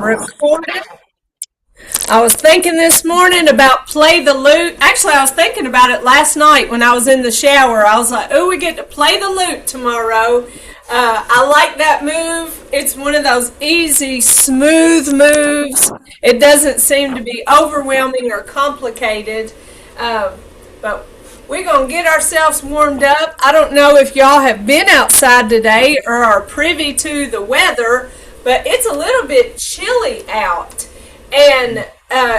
Recorded. I was thinking this morning about play the lute. Actually, I was thinking about it last night when I was in the shower. I was like, oh, we get to play the lute tomorrow. I like that move. It's one of those easy, smooth moves. It doesn't seem to be overwhelming or complicated. But we're going to get ourselves warmed up. I don't know if y'all have been outside today or are privy to the weather, but it's a little bit chilly out. And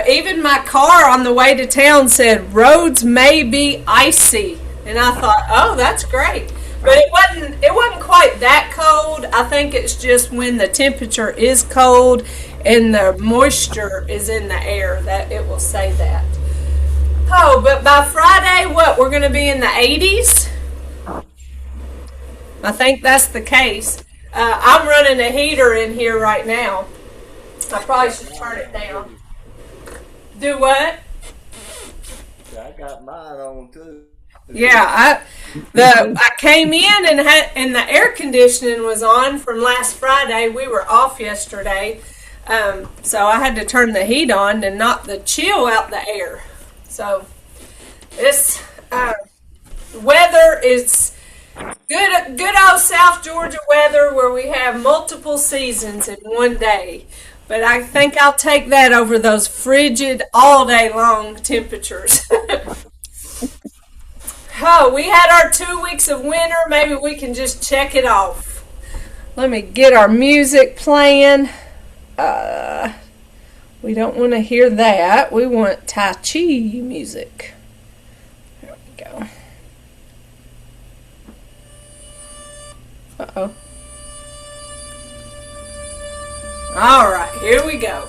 even my car on the way to town said roads may be icy. And I thought, oh, that's great. But it wasn't quite that cold. I think it's just when the temperature is cold and the moisture is in the air that it will say that. Oh, but by Friday, what? We're going to be in the 80s? I think that's the case. I'm running a heater in here right now. I probably should turn it down. Do what? I got mine on too. Yeah, I came in and the air conditioning was on from last Friday. We were off yesterday, so I had to turn the heat on to knock the chill out the air. So this weather is good old South Georgia weather where we have multiple seasons in one day. But I think I'll take that over those frigid all day long temperatures. Oh, we had our 2 weeks of winter. Maybe we can just check it off. Let me get our music playing. We don't want to hear that. We want Tai Chi music. There we go. Uh-oh. All right, here we go.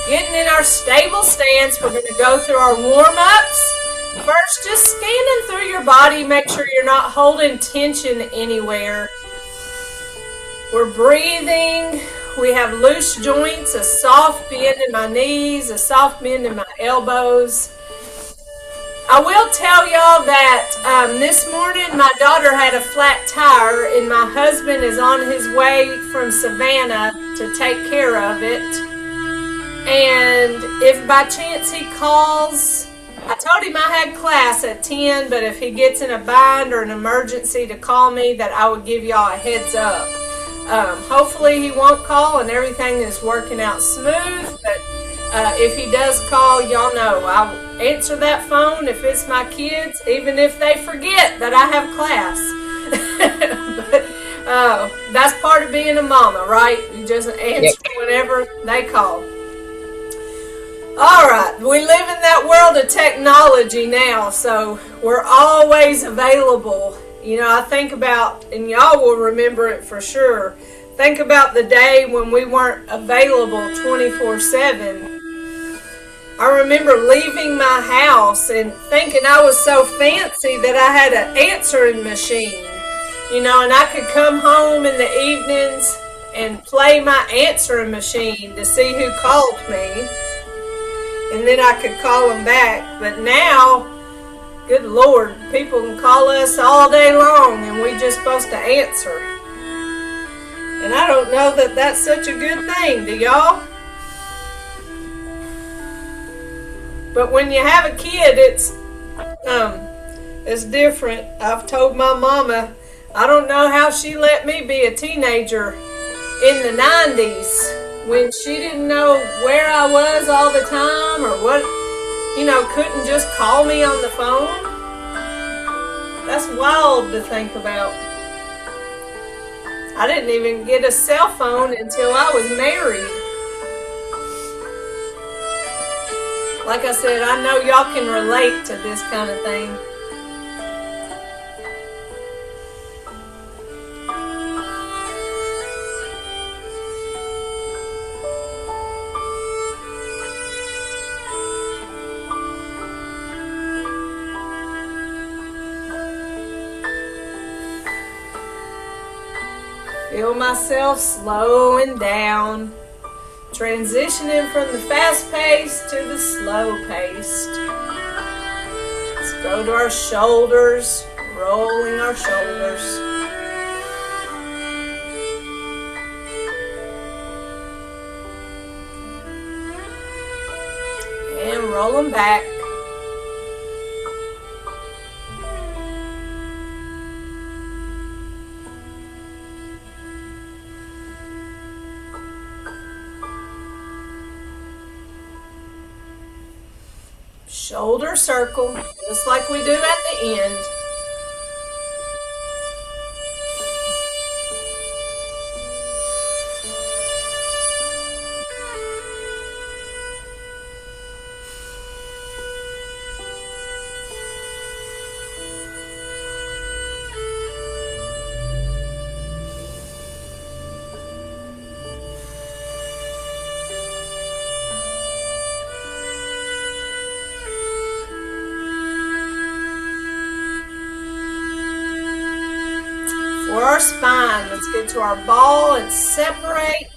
Getting in our stable stance, we're going to go through our warm-ups. First, just scanning through your body, make sure you're not holding tension anywhere. We're breathing. We have loose joints, a soft bend in my knees, a soft bend in my elbows. I will tell y'all that this morning my daughter had a flat tire and my husband is on his way from Savannah to take care of it. And if by chance he calls, I told him I had class at 10, but if he gets in a bind or an emergency to call me, that I would give y'all a heads up. Hopefully he won't call and everything is working out smooth, but if he does call, y'all know I'll answer that phone if it's my kids, even if they forget that I have class. But that's part of being a mama, right? You just answer whenever they call. All right, we live in that world of technology now, so we're always available. You know, I think about, and y'all will remember it for sure, think about the day when we weren't available 24/7. I remember leaving my house and thinking I was so fancy that I had an answering machine, you know, and I could come home in the evenings and play my answering machine to see who called me, and then I could call them back. But now, good Lord, people can call us all day long and we just supposed to answer. And I don't know that that's such a good thing, do y'all? But when you have a kid, it's different. I've told my mama, I don't know how she let me be a teenager in the 90s when she didn't know where I was all the time or what, you know, couldn't just call me on the phone. That's wild to think about. I didn't even get a cell phone until I was married. Like I said, I know y'all can relate to this kind of thing. Feel myself slowing down, transitioning from the fast pace to the slow paced. Let's go to our shoulders, rolling our shoulders. And roll them back. Shoulder circle, just like we do at the end. For our spine, let's get to our ball and separate.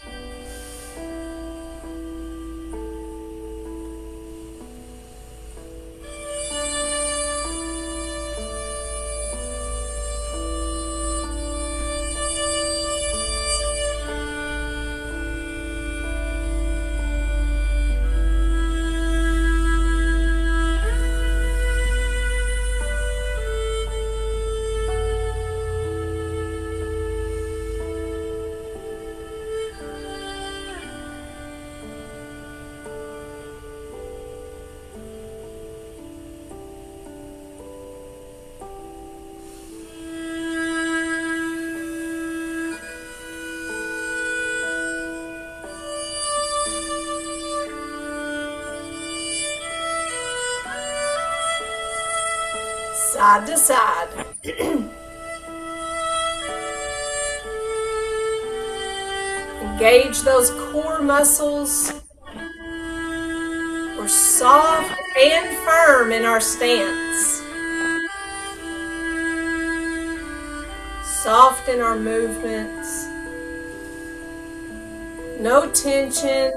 Side to side. Engage those core muscles. We're soft and firm in our stance. Soft in our movements. No tension.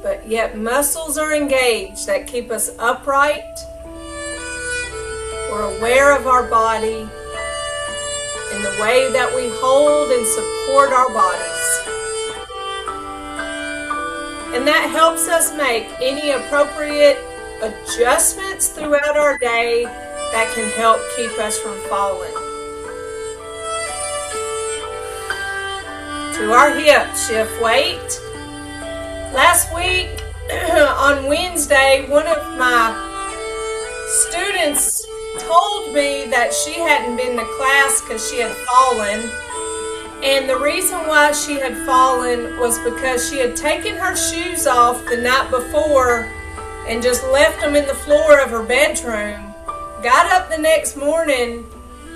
But yet muscles are engaged that keep us upright. We're aware of our body and the way that we hold and support our bodies. And that helps us make any appropriate adjustments throughout our day that can help keep us from falling. To our hips, shift weight. Last week on Wednesday, one of my students told me that she hadn't been to class because she had fallen, and the reason why she had fallen was because she had taken her shoes off the night before and just left them in the floor of her bedroom, got up the next morning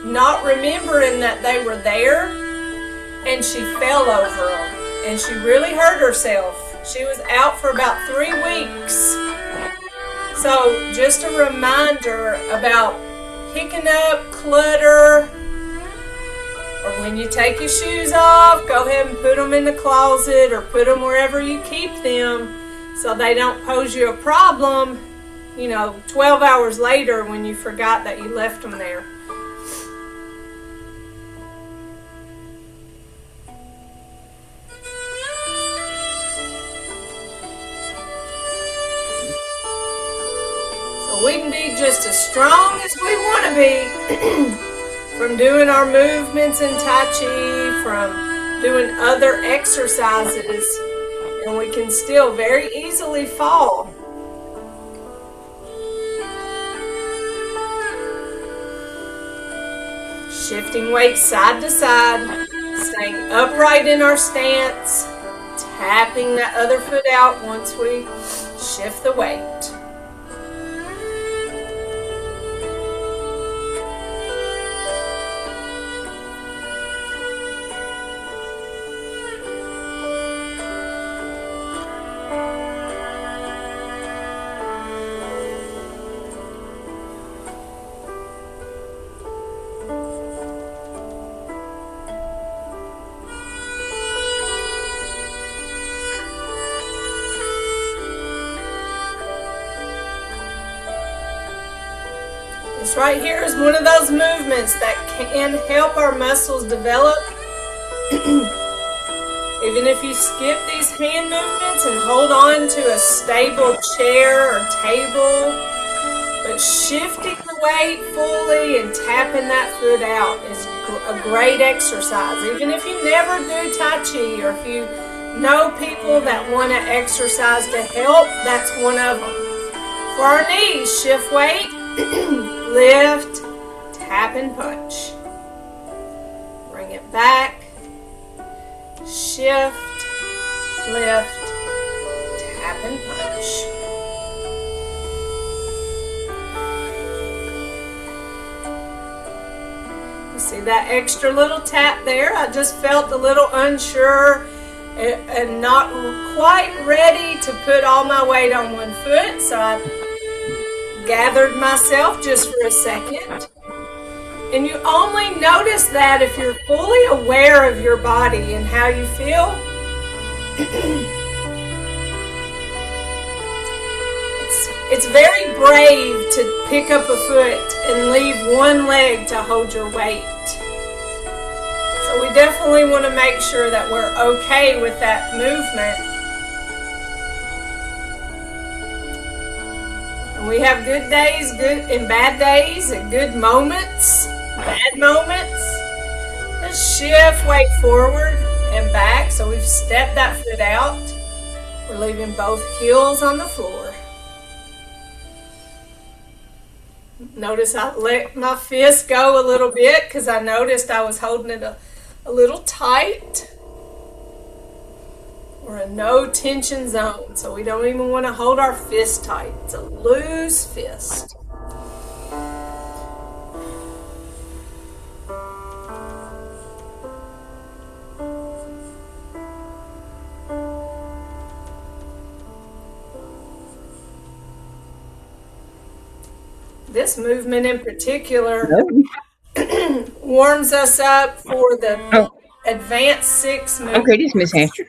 not remembering that they were there, and she fell over them and she really hurt herself. She was out for about 3 weeks. So just a reminder about picking up clutter, or when you take your shoes off, go ahead and put them in the closet or put them wherever you keep them so they don't pose you a problem, 12 hours later when you forgot that you left them there. We can be just as strong as we want to be from doing our movements in Tai Chi, from doing other exercises, and we can still very easily fall. Shifting weight side to side, staying upright in our stance, tapping that other foot out once we shift the weight. This right here is one of those movements that can help our muscles develop. Even if you skip these hand movements and hold on to a stable chair or table, but shifting the weight fully and tapping that foot out is a great exercise. Even if you never do Tai Chi, or if you know people that want to exercise to help, that's one of them. For our knees, shift weight, lift, tap and punch. Bring it back, shift, lift, tap and punch. See that extra little tap there? I just felt a little unsure and not quite ready to put all my weight on one foot, so I gathered myself just for a second. And you only notice that if you're fully aware of your body and how you feel. It's very brave to pick up a foot and leave one leg to hold your weight. So we definitely want to make sure that we're okay with that movement. And we have good days, good and bad days, and good moments, bad moments. Let's shift weight forward and back. So we've stepped that foot out. We're leaving both heels on the floor. Notice I let my fist go a little bit because I noticed I was holding it a little tight. We're a no tension zone, so we don't even want to hold our fist tight. It's a loose fist. This movement in particular warms us up for the advanced 6 movement. Okay, this is Miss Hatcher.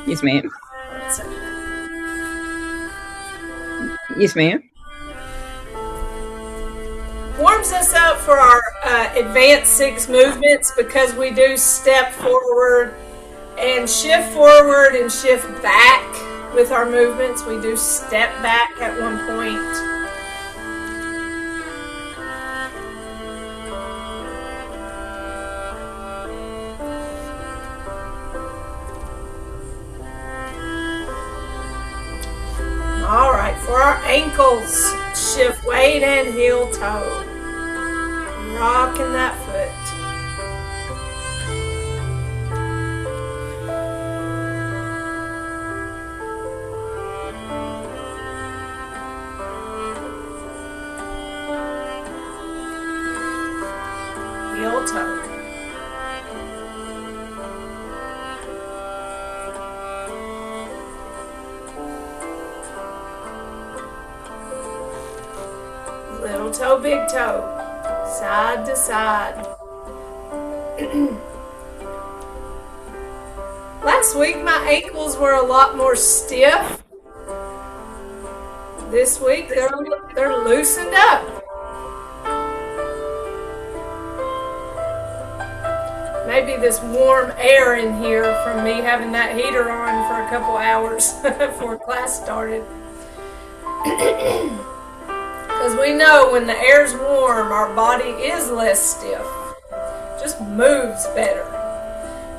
Yes, ma'am. Yes, ma'am. Warms us up for our advanced 6 movements because we do step forward and shift back with our movements. We do step back at one point. All right, for our ankles, shift weight and heel toe. Rocking that foot. Heel toe. Little toe, big toe, side to side. Last week my ankles were a lot more stiff. This week they're loosened up. Maybe this warm air in here from me having that heater on for a couple hours before class started. Because we know when the air's warm, our body is less stiff. Just moves better.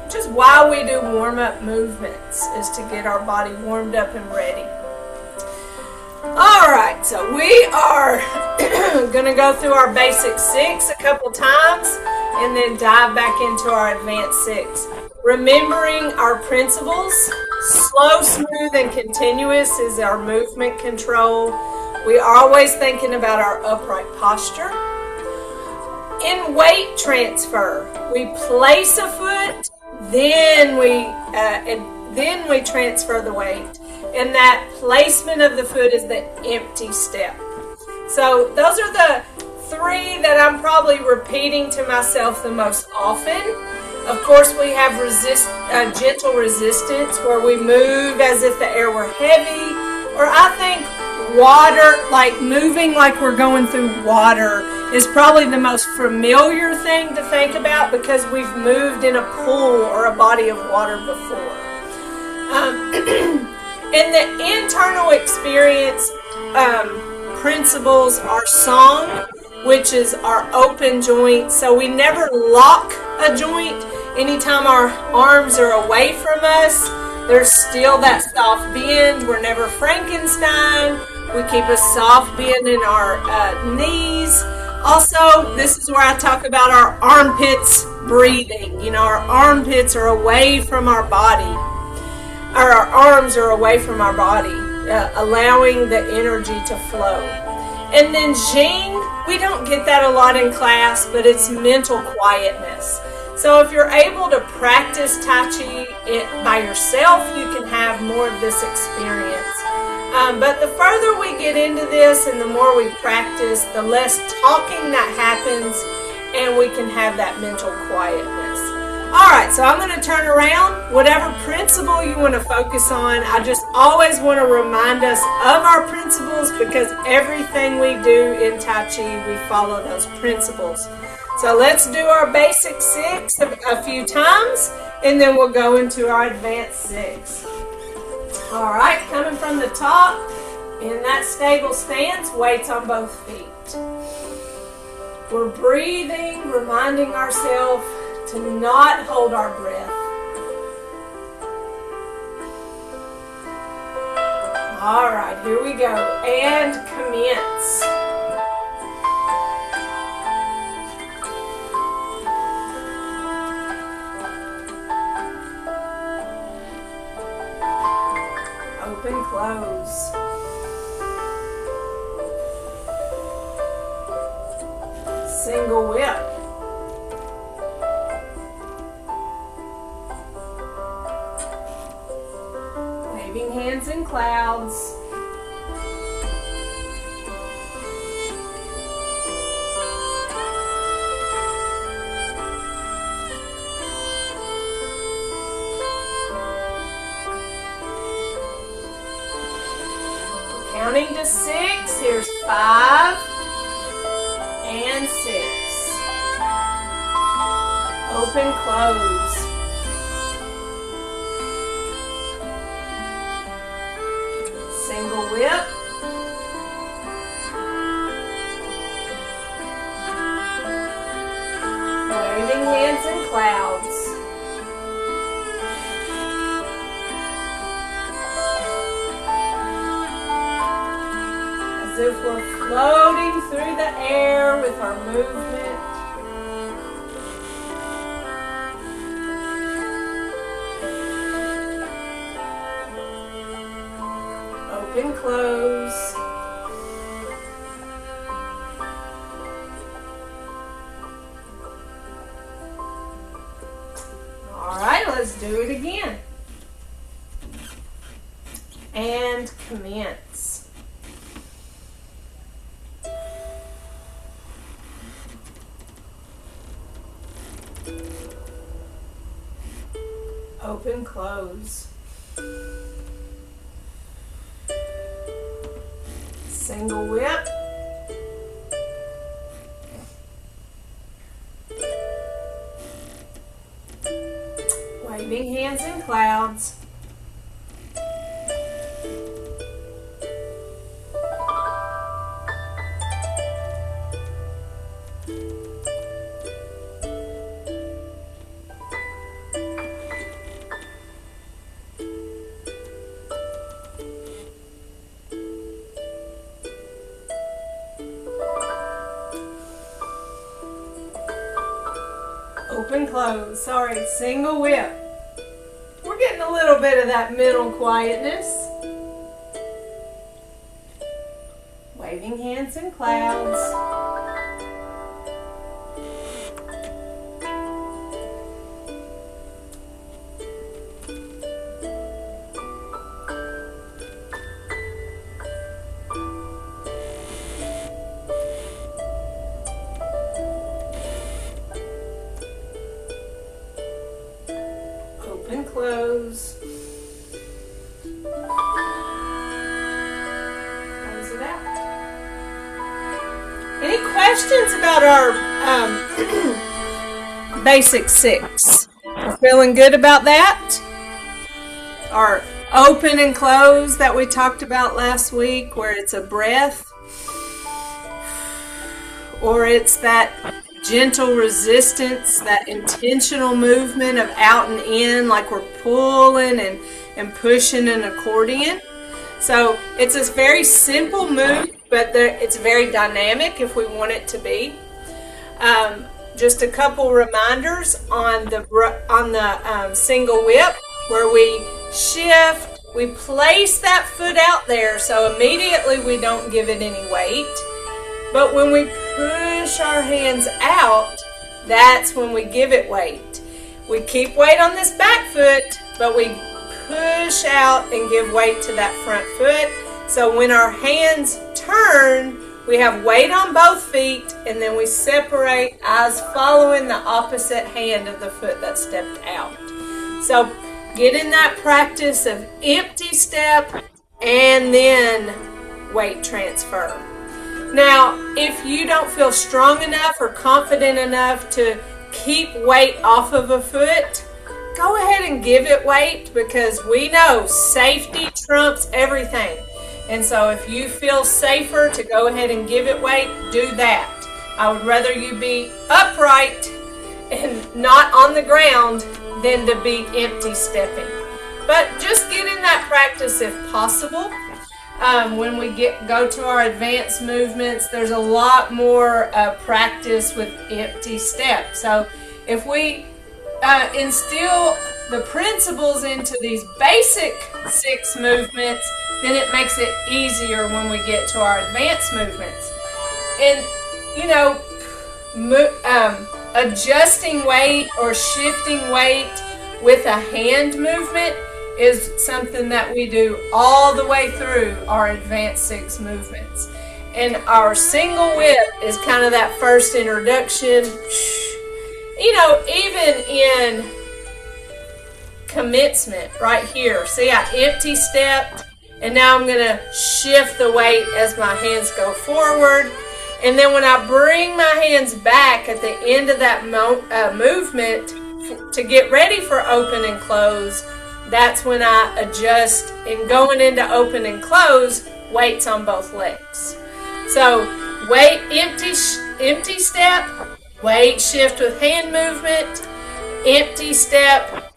Which is why we do warm-up movements, is to get our body warmed up and ready. Alright, so we are going to go through our basic 6 a couple times and then dive back into our advanced 6. Remembering our principles, slow, smooth, and continuous is our movement control. We are always thinking about our upright posture. In weight transfer, we place a foot, then we transfer the weight. And that placement of the foot is the empty step. So those are the 3 that I'm probably repeating to myself the most often. Of course, we have gentle resistance, where we move as if the air were heavy, or I think water, like moving like we're going through water is probably the most familiar thing to think about because we've moved in a pool or a body of water before. And the internal experience principles are song, which is our open joint. So we never lock a joint. Anytime our arms are away from us, there's still that soft bend. We're never Frankenstein. We keep a soft bend in our knees. Also, this is where I talk about our armpits breathing. You know, our armpits are away from our body. Or our arms are away from our body, allowing the energy to flow. And then Jing, we don't get that a lot in class, but it's mental quietness. So if you're able to practice Tai Chi by yourself, you can have more of this experience. But the further we get into this and the more we practice, the less talking that happens and we can have that mental quietness. Alright, so I'm going to turn around. Whatever principle you want to focus on, I just always want to remind us of our principles because everything we do in Tai Chi, we follow those principles. So let's do our basic 6 a few times and then we'll go into our advanced 6. Alright, coming from the top, in that stable stance, weights on both feet. We're breathing, reminding ourselves to not hold our breath. Alright, here we go. And commence. Open, close. Single whip. Waving hands in clouds. Counting to 6. Here's 5 and 6. Open, close. Single whip. Waving hands in clouds. As if we're floating through the air with our movement. Open, close. All right, let's do it again. And commence. Open, close. Single whip. Waving hands in clouds. Open, close. Sorry, single whip. We're getting a little bit of that middle quietness. Waving hands in clouds. Open, close. Close it out. Any questions about our basic 6? We're feeling good about that? Our open and close that we talked about last week, where it's a breath, or it's that gentle resistance, that intentional movement of out and in, like we're pulling and pushing an accordion. So it's a very simple move, but it's very dynamic if we want it to be. Just a couple reminders on the single whip, where we shift, we place that foot out there, so immediately we don't give it any weight. But when we push our hands out, that's when we give it weight. We keep weight on this back foot, but we push out and give weight to that front foot. So when our hands turn, we have weight on both feet, and then we separate, eyes following the opposite hand of the foot that stepped out. So get in that practice of empty step and then weight transfer. Now, if you don't feel strong enough or confident enough to keep weight off of a foot, go ahead and give it weight, because we know safety trumps everything. And so if you feel safer to go ahead and give it weight, do that. I would rather you be upright and not on the ground than to be empty stepping. But just get in that practice if possible. When we go to our advanced movements, there's a lot more practice with empty step. So if we instill the principles into these basic 6 movements, then it makes it easier when we get to our advanced movements. And, adjusting weight or shifting weight with a hand movement is something that we do all the way through our advanced 6 movements. And our single whip is kind of that first introduction. Even in commencement right here, see, I empty stepped, and now I'm going to shift the weight as my hands go forward. And then when I bring my hands back at the end of that movement to get ready for open and close, that's when I adjust, and going into open and close, weights on both legs. So weight, empty step, weight shift with hand movement, empty step,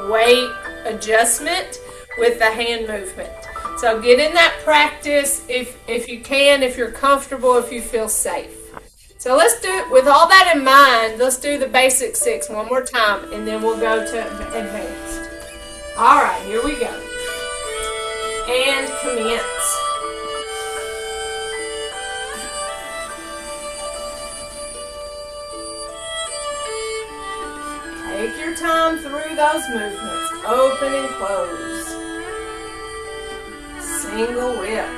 weight adjustment with the hand movement. So get in that practice if you can, if you're comfortable, if you feel safe. So let's do it with all that in mind. Let's do the basic 6 one more time, and then we'll go to advanced. All right, here we go. And commence. Take your time through those movements. Open and close. Single whip.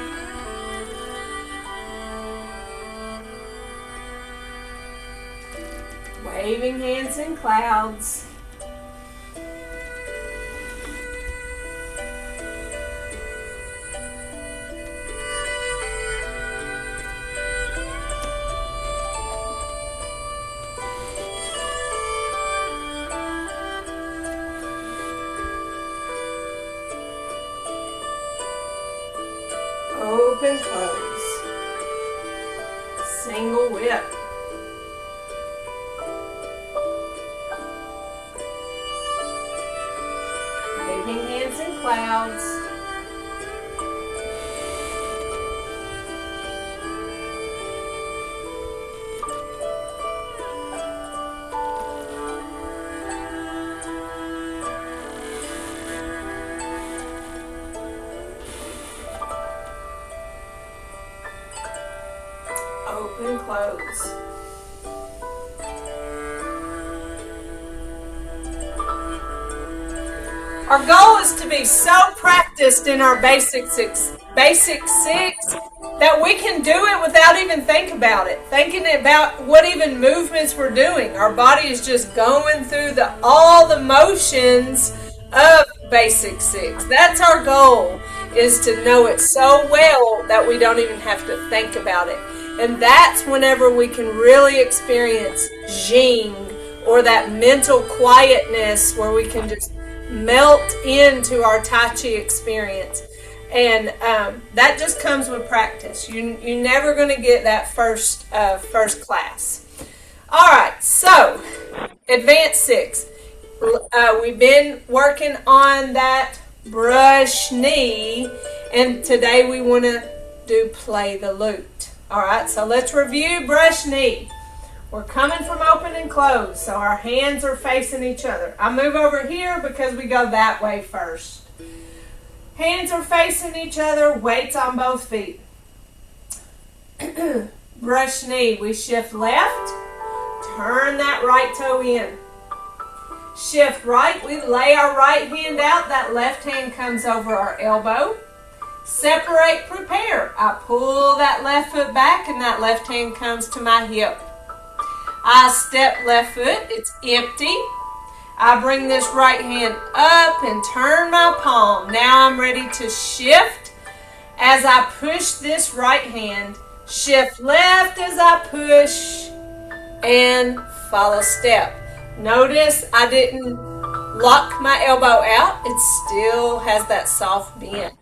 Waving hands in clouds. Open, close. Single whip. Waving hands in clouds. Open, close. Our goal is to be so practiced in our basic six that we can do it without even thinking about what even movements we're doing. Our body is just going through all the motions of basic 6. That's our goal, is to know it so well that we don't even have to think about it. And that's whenever we can really experience Jing, or that mental quietness where we can just melt into our Tai Chi experience. And that just comes with practice. You're never going to get that first class. All right, so Advanced 6. We've been working on that brush knee, and today we want to do play the lute. All right, so let's review brush knee. We're coming from open and close, so our hands are facing each other. I move over here because we go that way first. Hands are facing each other, weights on both feet. Brush knee, we shift left, turn that right toe in. Shift right, we lay our right hand out, that left hand comes over our elbow. Separate, prepare. I pull that left foot back and that left hand comes to my hip. I step left foot, it's empty. I bring this right hand up and turn my palm. Now I'm ready to shift. As I push this right hand, shift left as I push and follow step. Notice I didn't lock my elbow out. It still has that soft bend.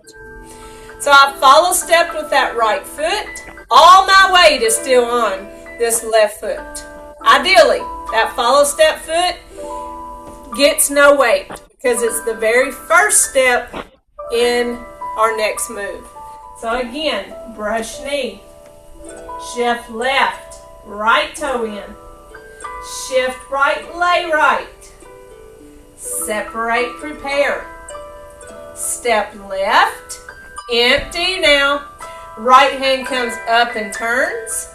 So I follow step with that right foot. All my weight is still on this left foot. Ideally, that follow step foot gets no weight because it's the very first step in our next move. So again, brush knee, shift left, right toe in, shift right, lay right, separate, prepare, step left, empty now, right hand comes up and turns,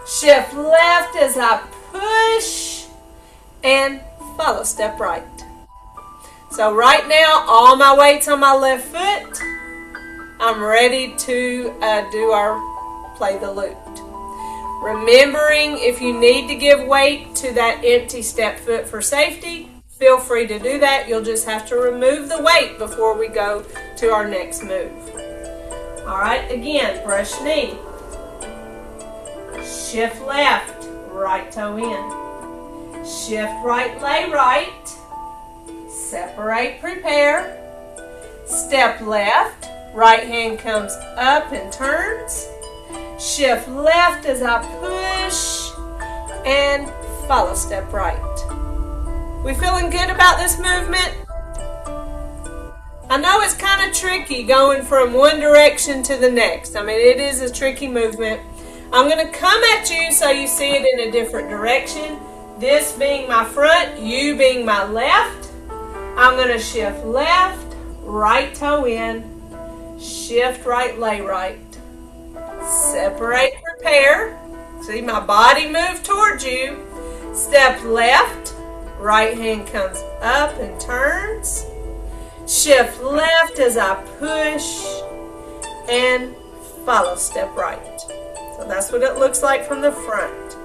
shift left as I push, and follow step right. So right now, all my weight's on my left foot. I'm ready to do our play the lute. Remembering, if you need to give weight to that empty step foot for safety, feel free to do that. You'll just have to remove the weight before we go to our next move. All right, again, brush knee. Shift left, right toe in. Shift right, lay right. Separate, prepare. Step left, right hand comes up and turns. Shift left as I push and follow step right. We feeling good about this movement? I know it's kind of tricky going from one direction to the next. I mean, it is a tricky movement. I'm going to come at you so you see it in a different direction. This being my front, you being my left. I'm going to shift left, right toe in, shift right, lay right. Separate, prepare. See my body move towards you. Step left, right hand comes up and turns. Shift left as I push and follow step right. So that's what it looks like from the front.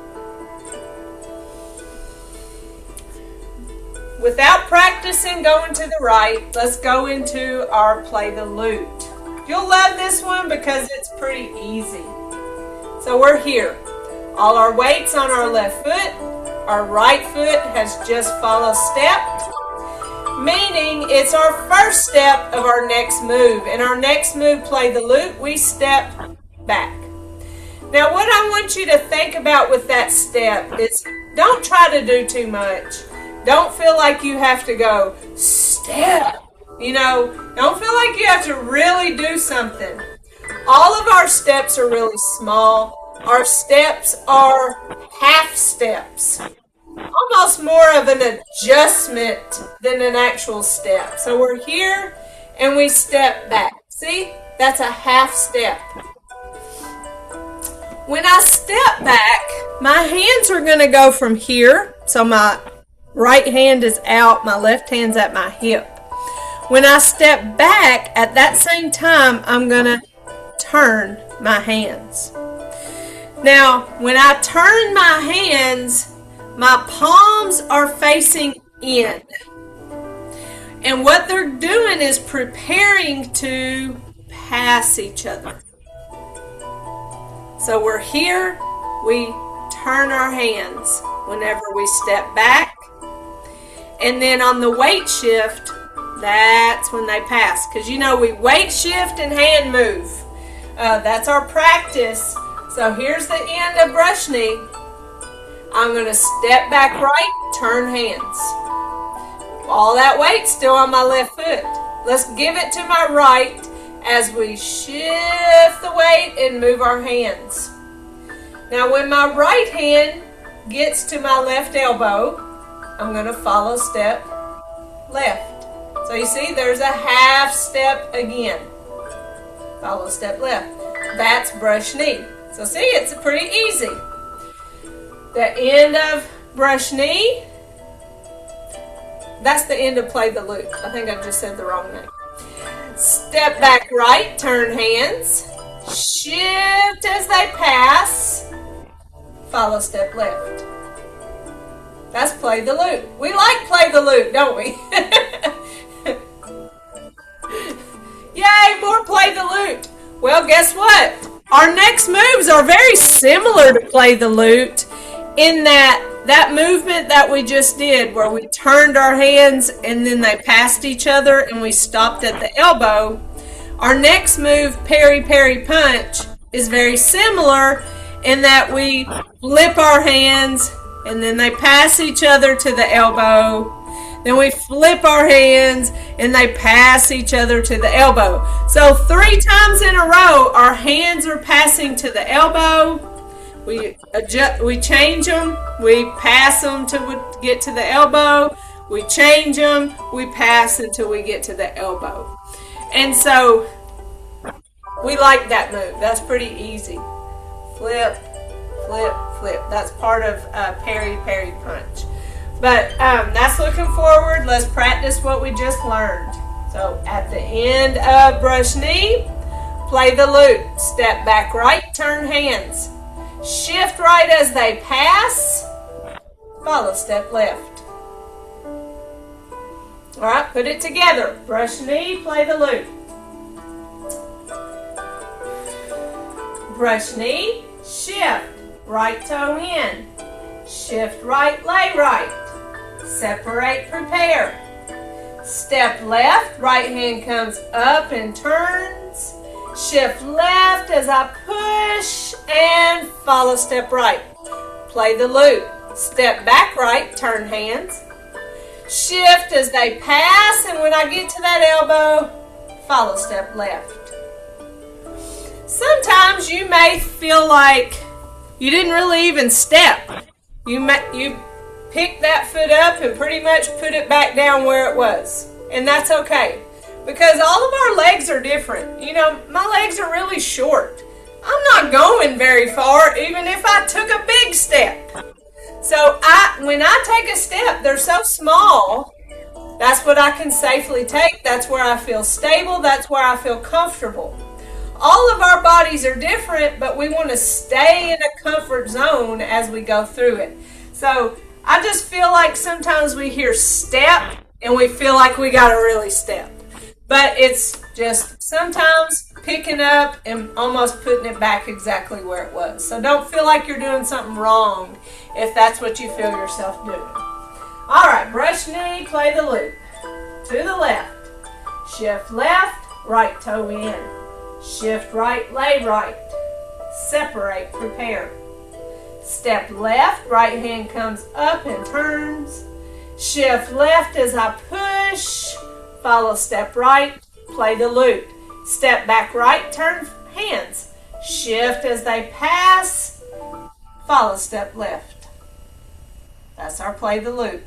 Without practicing going to the right, let's go into our play the lute. You'll love this one because it's pretty easy. So we're here. All our weight's on our left foot. Our right foot has just followed step, meaning it's our first step of our next move. In our next move, play the lute, we step back. Now what I want you to think about with that step is don't try to do too much. Don't feel like you have to go step. You know, don't feel like you have to really do something. All of our steps are really small. Our steps are half steps. Almost more of an adjustment than an actual step. So we're here and we step back. See? That's a half step. When I step back, my hands are going to go from here. So my right hand is out, my left hand's at my hip. When I step back, at that same time, I'm going to turn my hands. Now, when I turn my hands, my palms are facing in. And what they're doing is preparing to pass each other. So we're here, we turn our hands whenever we step back. And then on the weight shift, that's when they pass. Because you know, we weight shift and hand move. That's our practice. So here's the end of brush knee. I'm going to step back right, turn hands. All that weight's still on my left foot. Let's give it to my right as we shift the weight and move our hands. Now when my right hand gets to my left elbow, I'm going to follow step left. So you see there's a half step again. Follow step left. That's brush knee. So see, it's pretty easy. The end of brush knee, that's the end of play the loop. I think I just said the wrong name. Step back right, turn hands, shift as they pass, follow step left. That's play the loop. We like play the loop, don't we? Yay, more play the loop. Well, guess what? Our next moves are very similar to play the loop in that movement that we just did where we turned our hands and then they passed each other and we stopped at the elbow. Our next move, parry, parry, punch, is very similar in that we flip our hands and then they pass each other to the elbow. Then we flip our hands and they pass each other to the elbow. So 3 times in a row, our hands are passing to the elbow. We adjust, we change them, we pass them till we get to the elbow. We change them, we pass until we get to the elbow. And so we like that move. That's pretty easy. Flip, flip, flip. That's part of parry, parry, punch. But that's looking forward. Let's practice what we just learned. So at the end of brush knee, play the loop. Step back right, turn hands. Shift right as they pass. Follow step left. All right, put it together. Brush knee, play the loop. Brush knee, shift. Right toe in. Shift right, lay right. Separate, prepare. Step left, right hand comes up and turns. Shift left as I push and follow step right. Play the loop. Step back right, turn hands. Shift as they pass, and when I get to that elbow, follow step left. Sometimes you may feel like you didn't really even step. You pick that foot up and pretty much put it back down where it was. And that's okay. Because all of our legs are different. You know, my legs are really short. I'm not going very far, even if I took a big step. So when I take a step, they're so small, that's what I can safely take. That's where I feel stable. That's where I feel comfortable. All of our bodies are different, but we want to stay in a comfort zone as we go through it. So I just feel like sometimes we hear step and we feel like we got to really step. But it's just sometimes picking up and almost putting it back exactly where it was. So don't feel like you're doing something wrong if that's what you feel yourself doing. All right, brush knee, play the loop. To the left. Shift left, right toe in. Shift right, lay right. Separate, prepare. Step left, right hand comes up and turns. Shift left as I push. Follow step right, play the loop. Step back right, turn hands. Shift as they pass. Follow step left. That's our play the loop.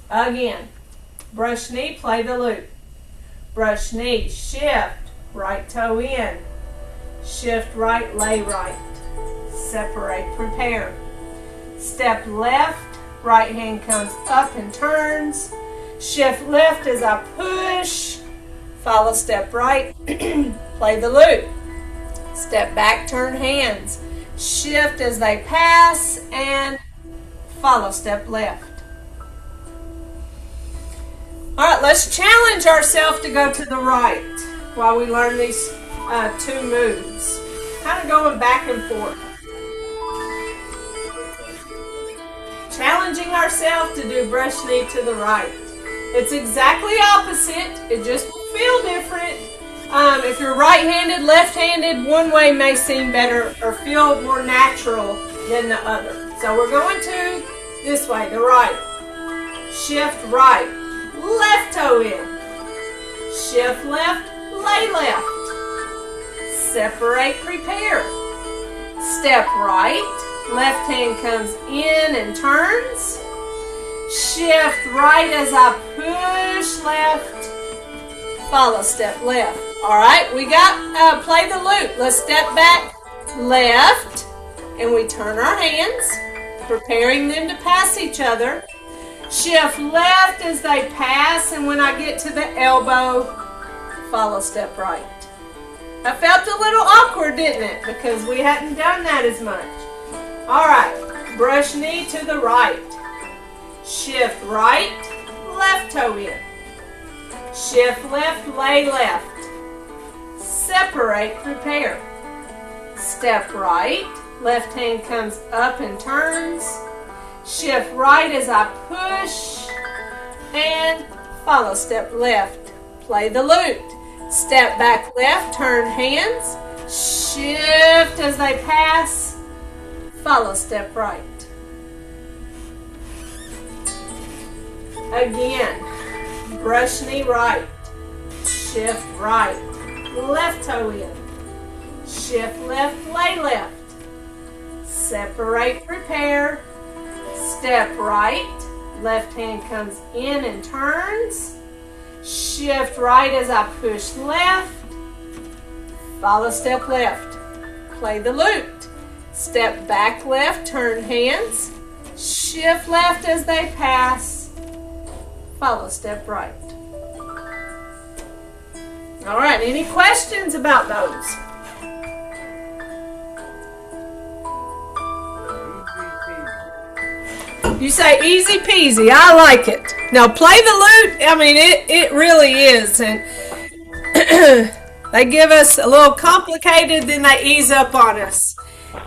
Again, brush knee, play the loop. Brush knee, shift, right toe in. Shift right, lay right. Separate, prepare. Step left, right hand comes up and turns. Shift left as I push. Follow step right. Play the loop. Step back, turn hands. Shift as they pass and follow step left. All right, let's challenge ourselves to go to the right while we learn these 2 moves. kind of going back and forth. Challenging ourselves to do brush knee to the right. It's exactly opposite. It just will feel different. If you're right-handed, left-handed, one way may seem better or feel more natural than the other. So we're going to this way, the right. Shift right. Left toe in. Shift left, lay left. Separate, prepare. Step right. Left hand comes in and turns. Shift right as I push left. Follow step left. All right, we got play the loop. Let's step back left and we turn our hands, preparing them to pass each other. Shift left as they pass, and when I get to the elbow, follow step right. That felt a little awkward, didn't it? Because we hadn't done that as much. All right, brush knee to the right. Shift right, left toe in. Shift left, lay left. Separate, prepare. Step right, left hand comes up and turns. Shift right as I push. And follow step left. Play the loop. Step back left, turn hands. Shift as they pass. Follow step right. Again, brush knee right, shift right, left toe in, shift left, lay left, separate, prepare, step right, left hand comes in and turns, shift right as I push left, follow step left, play the loop, step back left, turn hands, shift left as they pass, follow step right. All right, any questions about those? You say easy peasy. I like it. Now play the lute. I mean, it really is. And they give us a little complicated, then they ease up on us.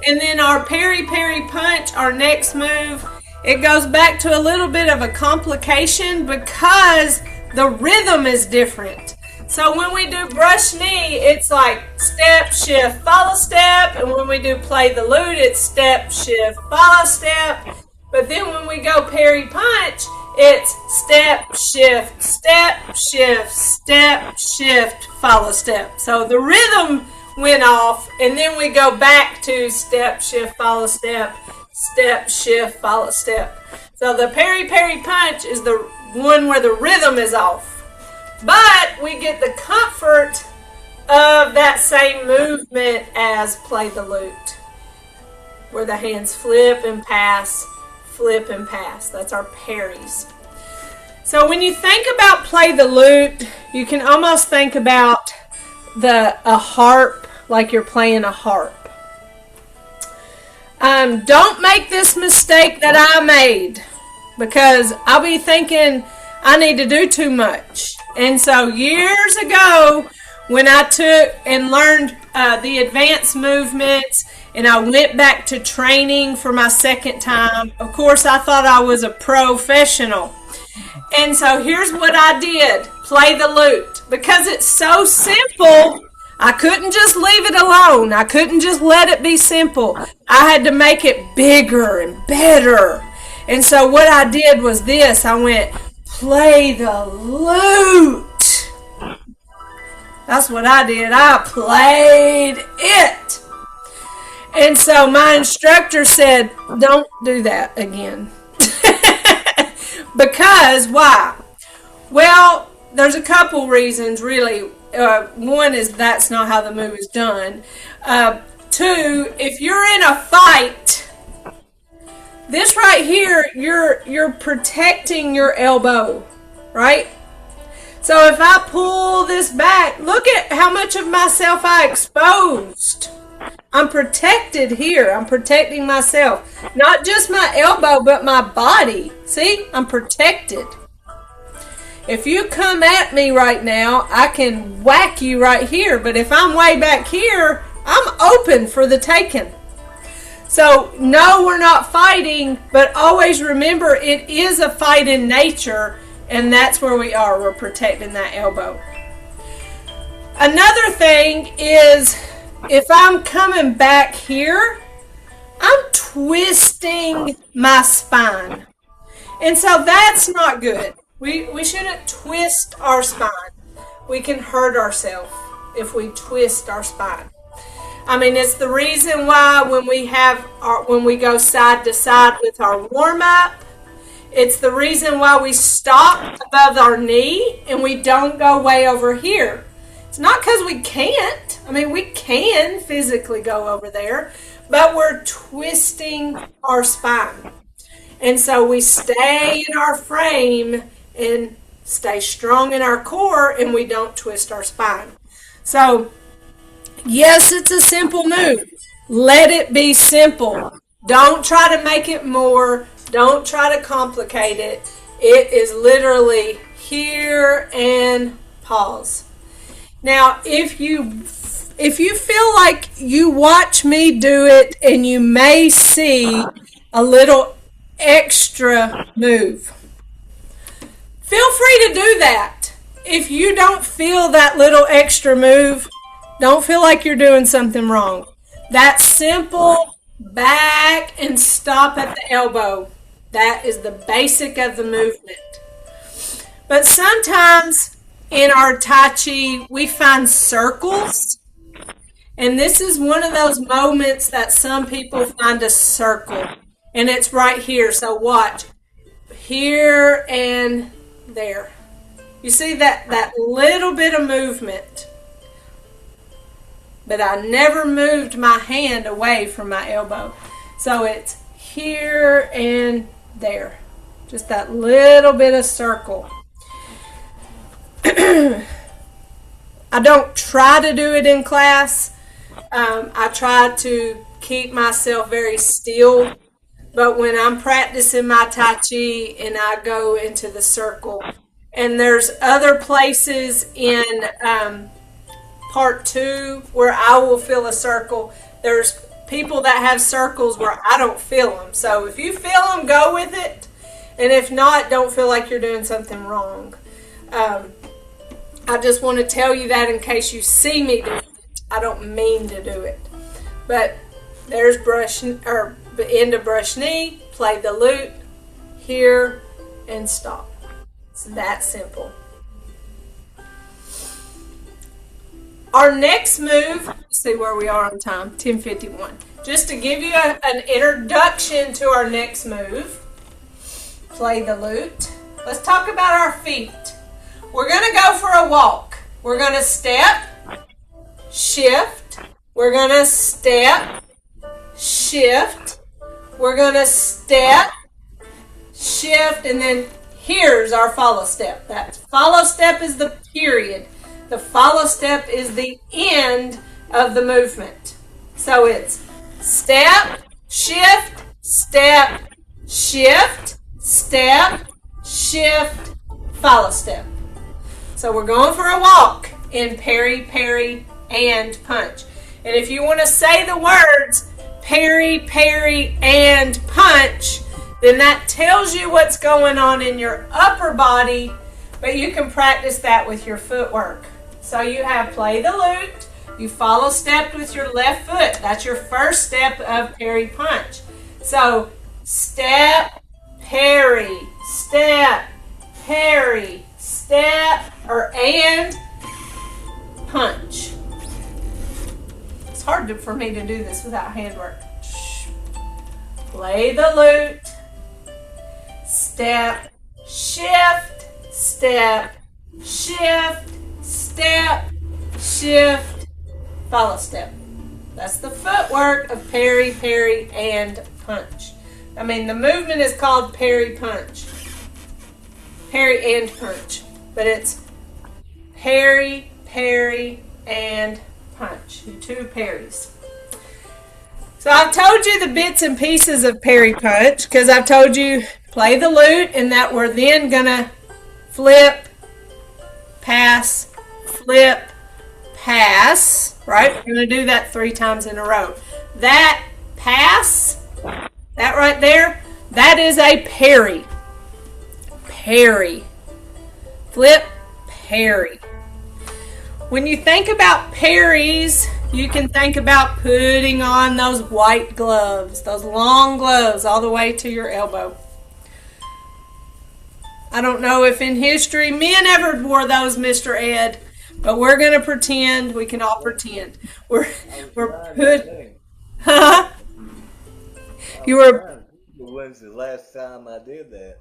And then our peri-peri punch, our next move, it goes back to a little bit of a complication because the rhythm is different. So when we do brush knee, it's like step, shift, follow step. And when we do play the lute, it's step, shift, follow step. But then when we go peri punch, it's step, shift, step, shift, step, shift, follow step. So the rhythm went off, and then we go back to step, shift, follow step, step, shift, follow step. So the peri-peri punch is the one where the rhythm is off. But we get the comfort of that same movement as play the lute, where the hands flip and pass, flip and pass. That's our paris. So when you think about play the lute, you can almost think about a harp, like you're playing a harp. Don't make this mistake that I made, because I'll be thinking I need to do too much. And so years ago, when I took and learned the advanced movements, and I went back to training for my second time, of course I thought I was a professional. And so here's what I did: play the lute. Because it's so simple, I couldn't just leave it alone. I couldn't just let it be simple. I had to make it bigger and better. And so what I did was this. I went, play the lute. That's what I did. I played it. And so my instructor said, don't do that again. Because, why? Well, there's a couple reasons, really. One is that's not how the move is done. Two, if you're in a fight, this right here, you're protecting your elbow, right? So if I pull this back, look at how much of myself I exposed. I'm protected here. I'm protecting myself. Not just my elbow, but my body. See? I'm protected. If you come at me right now, I can whack you right here. But if I'm way back here, I'm open for the taking. So, no, we're not fighting, but always remember it is a fight in nature, and that's where we are. We're protecting that elbow. Another thing is if I'm coming back here, I'm twisting my spine. And so that's not good. We shouldn't twist our spine. We can hurt ourselves if we twist our spine. I mean, it's the reason why when we go side to side with our warm up, it's the reason why we stop above our knee and we don't go way over here. It's not because we can't. I mean, we can physically go over there, but we're twisting our spine. And so we stay in our frame and stay strong in our core, and we don't twist our spine. So, yes, it's a simple move. Let it be simple. Don't try to make it more. Don't try to complicate it. It is literally here and pause. Now, if you feel like you watch me do it and you may see a little extra move, feel free to do that. If you don't feel that little extra move, don't feel like you're doing something wrong. That simple back and stop at the elbow. That is the basic of the movement. But sometimes in our Tai Chi, we find circles. And this is one of those moments that some people find a circle. And it's right here. So watch. Here and there. You see that little bit of movement. But I never moved my hand away from my elbow. So it's here and there. Just that little bit of circle. I don't try to do it in class. I try to keep myself very still. But when I'm practicing my Tai Chi and I go into the circle, and there's other places in part 2 where I will feel a circle. There's people that have circles where I don't feel them. So if you feel them, go with it. And if not, don't feel like you're doing something wrong. I just want to tell you that in case you see me do it. I don't mean to do it. But there's end of brush knee, play the lute, here, and stop. It's that simple. Our next move, let's see where we are on time, 10:51. Just to give you an introduction to our next move, play the lute. Let's talk about our feet. We're going to go for a walk. We're going to step, shift. We're going to step, shift. We're going to step, shift, and then here's our follow step. That follow step is the period. The follow step is the end of the movement. So it's step, shift, step, shift, step, shift, follow step. So we're going for a walk in parry, parry, and punch. And if you want to say the words parry, parry, and punch, then that tells you what's going on in your upper body, but you can practice that with your footwork. So you have play the lute, you follow step with your left foot. That's your first step of parry punch. So step, parry, step, parry, step, and punch. It's hard for me to do this without handwork. Play the lute, step, shift, step, shift, step, shift, follow step. That's the footwork of parry, parry, and punch. I mean, the movement is called parry punch. Parry and punch. But it's parry, parry, and punch. Two parries. So I've told you the bits and pieces of parry punch because I've told you play the lute and that we're then going to flip, pass, flip, pass, right? We're going to do that 3 times in a row. That pass, that right there, that is a parry. Parry. Flip, parry. When you think about parries, you can think about putting on those white gloves, those long gloves all the way to your elbow. I don't know if in history men ever wore those, Mr. Ed, but we're going to pretend. We can all pretend. We're put. Huh? You were. When's the last time I did that?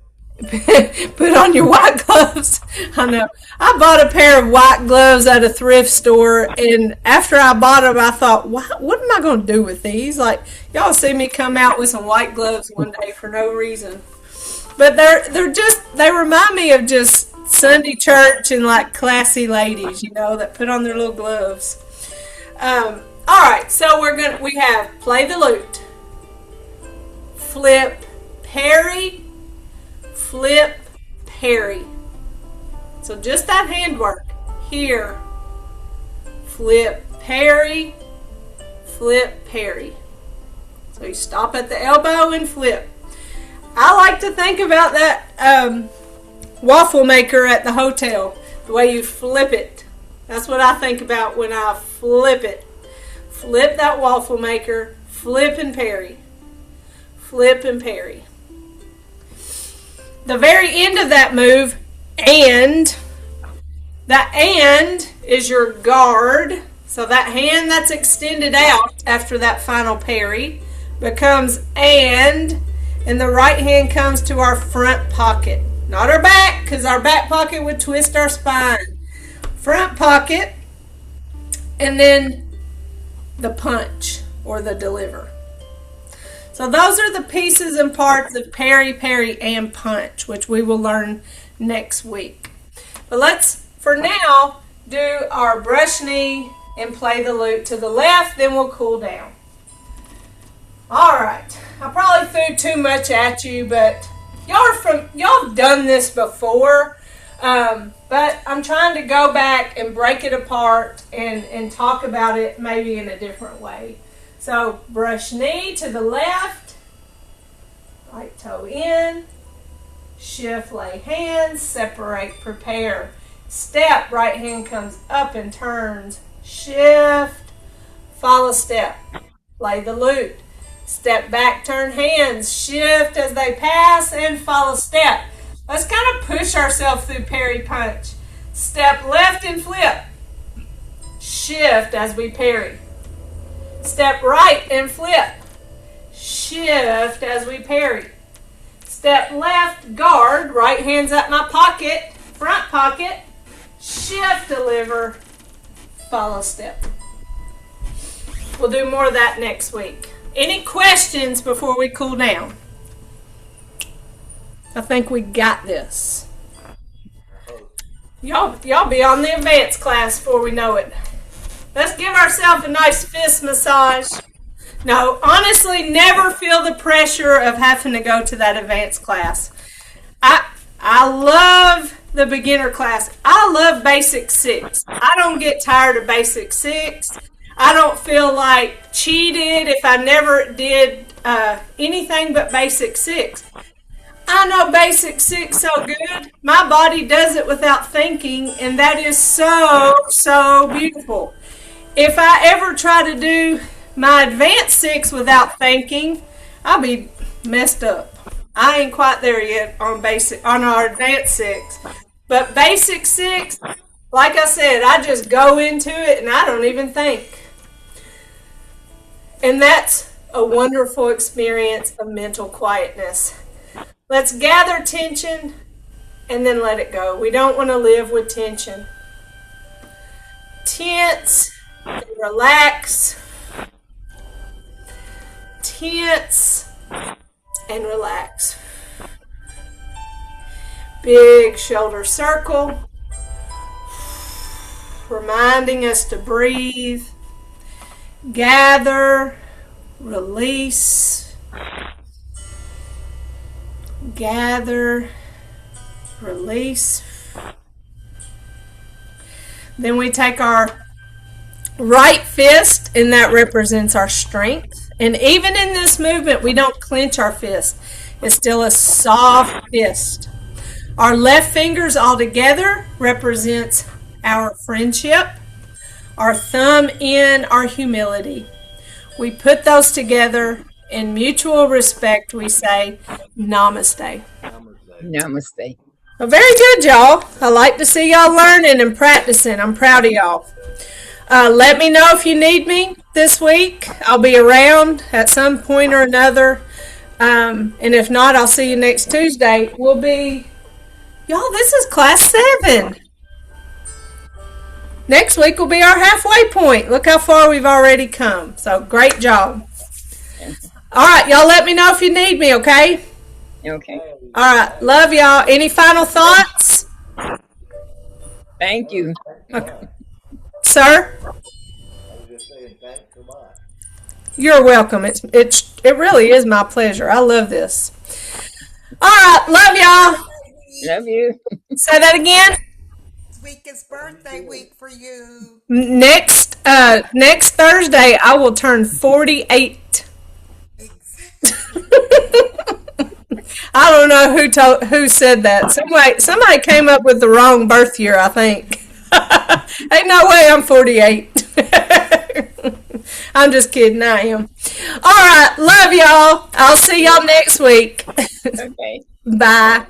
Put on your white gloves. I know. I bought a pair of white gloves at a thrift store, and after I bought them, I thought, what am I going to do with these? Like, y'all see me come out with some white gloves one day for no reason. But they remind me of just Sunday church and like classy ladies, that put on their little gloves. All right, so we have play the lute, flip, parry, flip, parry. So just that handwork here. Flip, parry, flip, parry. So you stop at the elbow and flip. I like to think about that waffle maker at the hotel, the way you flip it. That's what I think about when I flip it. Flip that waffle maker, flip and parry. Flip and parry. The very end of that move, and that and is your guard. So that hand that's extended out after that final parry becomes and the right hand comes to our front pocket. Not our back, because our back pocket would twist our spine. Front pocket, and then the punch or the deliver. So those are the pieces and parts of parry, parry, and punch, which we will learn next week. But let's, for now, do our brush knee and play the lute to the left, then we'll cool down. All right. I probably threw too much at you, but y'all have done this before. But I'm trying to go back and break it apart and talk about it maybe in a different way. So brush knee to the left, right toe in, shift, lay hands, separate, prepare. Step, right hand comes up and turns, shift, follow step, lay the lute. Step back, turn hands, shift as they pass, and follow step. Let's kind of push ourselves through parry punch. Step left and flip. Shift as we parry. Step right and flip. Shift as we parry. Step left, guard, right hand's at my pocket, front pocket. Shift, deliver, follow step. We'll do more of that next week. Any questions before we cool down? I think we got this. Y'all be on the advanced class before we know it. Let's give ourselves a nice fist massage. No, honestly, never feel the pressure of having to go to that advanced class. I love the beginner class. I love Basic 6. I don't get tired of Basic 6. I don't feel like cheated if I never did anything but Basic 6. I know Basic 6 so good. My body does it without thinking, and that is so beautiful. If I ever try to do my Advanced 6 without thinking, I'll be messed up. I ain't quite there yet on our Advanced 6. But Basic 6, like I said, I just go into it and I don't even think. And that's a wonderful experience of mental quietness. Let's gather tension and then let it go. We don't want to live with tension. Tense and relax. Tense and relax. Big shoulder circle, reminding us to breathe. Gather, release. Gather, release. Then we take our right fist, and that represents our strength. And even in this movement, we don't clench our fist. It's still a soft fist. Our left fingers all together represents our friendship. Our thumb in our humility. We put those together in mutual respect. We say namaste. Namaste. Well, very good, y'all. I like to see y'all learning and practicing. I'm proud of y'all. Let me know if you need me this week. I'll be around at some point or another. And if not, I'll see you next Tuesday. Y'all, this is class 7. Next week will be our halfway point. Look how far we've already come. So, great job. All right, y'all let me know if you need me, okay? Okay. All right, love y'all. Any final thoughts? Thank you. Okay. Sir? I was just saying thanks a lot. You're welcome. It really is my pleasure. I love this. All right, love y'all. Love you. Say that again. This week is birthday week for you. Next Thursday, I will turn 48. I don't know who said that. Somebody came up with the wrong birth year, I think. Ain't no way I'm 48. I'm just kidding, I am. All right, love y'all. I'll see y'all next week. Okay. Bye.